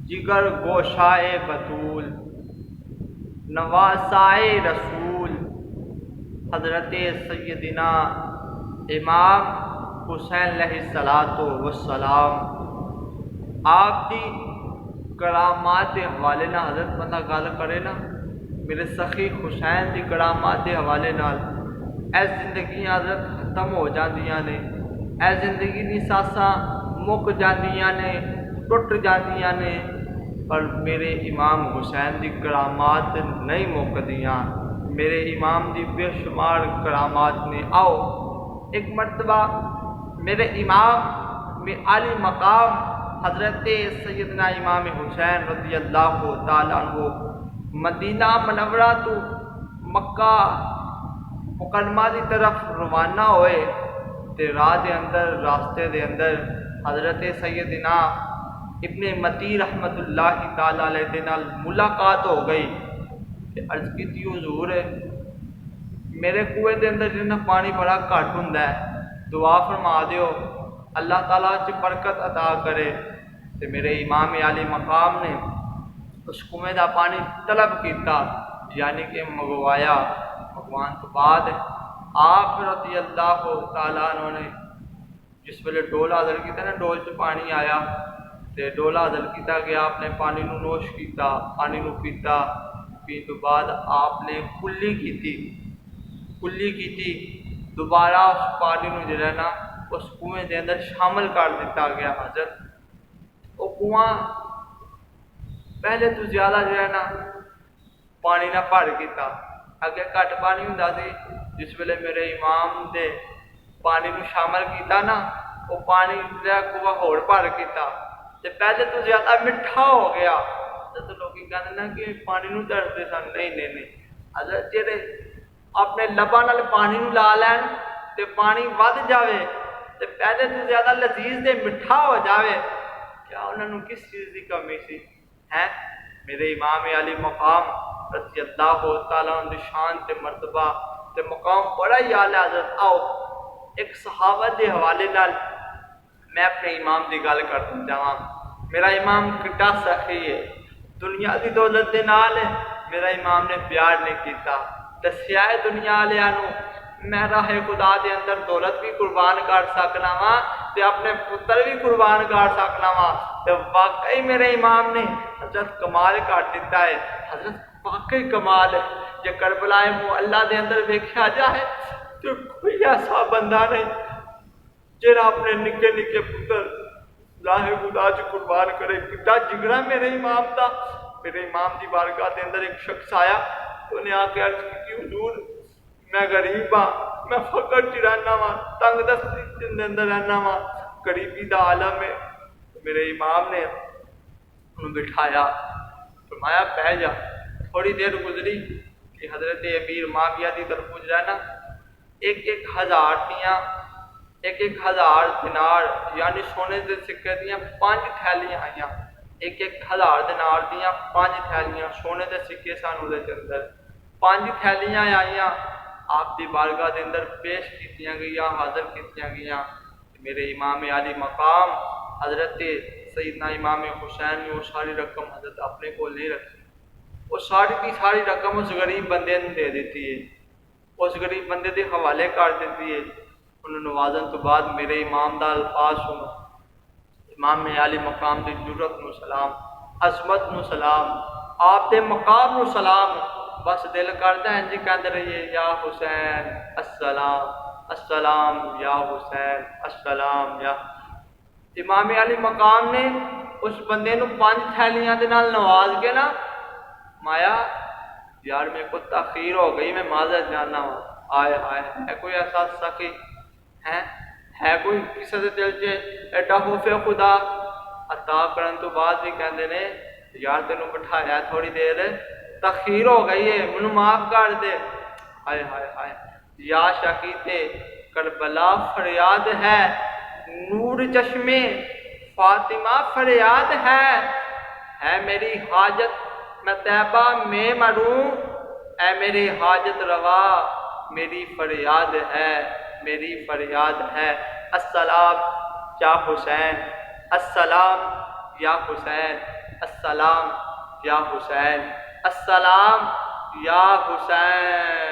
जिगर गोशाए बतूल, नवासाए रसूल, हज़रत सैयदना इमाम हुसैन अलैहिस्सलातो वस्सलाम। आप दी करामात के हवाले नाल हज़रत बंदा गल करे ना, मेरे सखी हुसैन दी करामात के हवाले नाल ऐ जिंदगी हज़रत खत्म हो जांदियां ने, ऐ जिंदगी दी सासां मुक जांदियां ने, टुट जांदियां ने, पर मेरे इमाम हुसैन दी करामात नहीं मुकदियां। मेरे इमाम दी बेशुमार करामात ने। आओ एक मरतबा मेरे इमाम में आली मकाम हज़रत सैयदना इमाम हुसैन रज़ी अल्लाह तआला अन्हु मदीना मनव्वरा तो मक्का मुकरमा की तरफ रवाना होए ते राह दे अंदर रास्ते दे अंदर हज़रत सैयदना इब्ने मती रहमतुल्लाहि तआला अलैह दे नाल मुलाकात हो गई। ते अर्ज़ कीती हुज़ूर मेरे कुएं दे अंदर जिन्ना पानी बड़ा घट हुंदा है, दुआ फरमा दिओ अल्लाह ताला च बरकत अता करे। ते मेरे इमाम आली मकाम ने उस कुएं का पानी तलब किया, यानी कि मंगवाया। मंगवाने तो बाद आप रज़ी अल्लाह तआला अन्हु ने जिस वेले डोल हाज़र किया ना, डोल च पानी आया तो डोल हाज़र किया गया। आपने पानी नू नोश किया, पानी नू पीता। पीने तो बाद आपने कुल्ली की दोबारा उस पानी नू जो है ना उस कुएं के अंदर शामिल कर दिता गया। हज़रत वो कुआं पहले तो ज़्यादा जो है ना पानी ना भर किया, अगे घट पानी हुंदा सी। जिस वेले मेरे इमाम दे पानी नू शामिल किया ना, वो पानी जो कुआं होर भर किया ते पहले तो ज़्यादा मिठा हो गया। तो लोग कहते ना कि पानी नू तरसदे सन, नहीं अगर जेड़े अपने लबां नाल पानी नू ला लैन ते पानी वध जावे ते पहले तो ज़्यादा लजीज ते मिठा हो जावे, क्या उन्होंने किस चीज़ की कमी सी है। मेरे इमाम अली मकाम रज़ी अल्लाह तआला अन्हु दी शान ते मर्तबा ते मकाम बड़ा ही आला। हज़रत आओ एक सहाबत के हवाले नाल मैं अपने इमाम की गल कर जावां। मेरा इमाम किड्डा सखी है, दुनिया की दौलत के नाल मेरा इमाम ने प्यार नहीं किया। दस्या है दुनिया वालियां नू मैं राहे खुदा के अंदर दौलत भी कुर्बान कर सकना वा ते अपने पुत्र भी कुर्बान कर सकना वा। तो वाकई मेरे इमाम ने हज़रत कमाल कर दिता है। हज़रत वाकई कमाल है। जे करबलाए मुअल्ला के अंदर वेख्या जाए तो कोई ऐसा बंदा नहीं जेड़ा अपने निके निके पुत्र राहे खुदा च कुर्बान करे। कितना जिगरा मेरे इमाम का। मेरे इमाम की बारगाह के अंदर एक शख्स आया, उन्हें आके अर्ज की हुजूर मैं गरीब हाँ, मैं फकर च रहना वा, तंग दस्ती के अंदर रहना वा, गरीबी का आलम है। मेरे इमाम ने उन्हें बिठाया, फरमाया बह जा। थोड़ी देर गुजरी कि हज़रत अमीर माविया की तरफ गुजरा ना, एक हज़ार दिनार यानी सोने के सिक्के दियाँ 5 थैलियां आईयां। एक हज़ार दिनार दियाँ 5 थैलियां सोने के सिक्के सन उहदे अंदर 5 थैलियां आईयां। आप दी बारगाह के अंदर पेश कीतियां गईयां, हाजिर कीतियां गईयां। मेरे इमाम आली मकाम हज़रत सैयदना इमाम हुसैन ने वो सारी रकम हज़रत अपने को नहीं रखी, वो सारी की सारी रकम उस गरीब बंदे ने दे दी है, उस गरीब बंदे के हवाले कर दी है। उन्होंने नवाजन तो बाद मेरे इमाम का अल्फाज सुनो, इमाम आली मकाम की जुरत नू सलाम, अजमत नू सलाम, आप दे मकाम नू सलाम। बस दिल करता है जी कहते रहिए या हुसैन अस्सलाम अस्सलाम या हुसैन अस्सलाम या। इमाम अली मकाम ने उस बंदे नू 5 थैलियां दे नाल नवाज के ना, माया यार मेरे को तखीर हो गई, मैं माजर जाना वा। आए हाय है कोई ऐसा सखी है कोई किसी के दिल च एडा खौफे खुदा अता करन तो बाद भी कहते ने यार तेनों बिठाया थोड़ी देर तखीर हो गई है, मैनू माफ कर दे। हाय हाय हाय या शकीते करबला फरियाद है, नूर चश्मे फातिमा फरियाद है मेरी हाजत मैं तैबा में मरूं, ऐ मेरी हाजत रवा मेरी फरियाद है, मेरी फरियाद है। अस्सलाम या हुसैन अस्सलाम या हुसैन السلام یا حسین، السلام یا حسین۔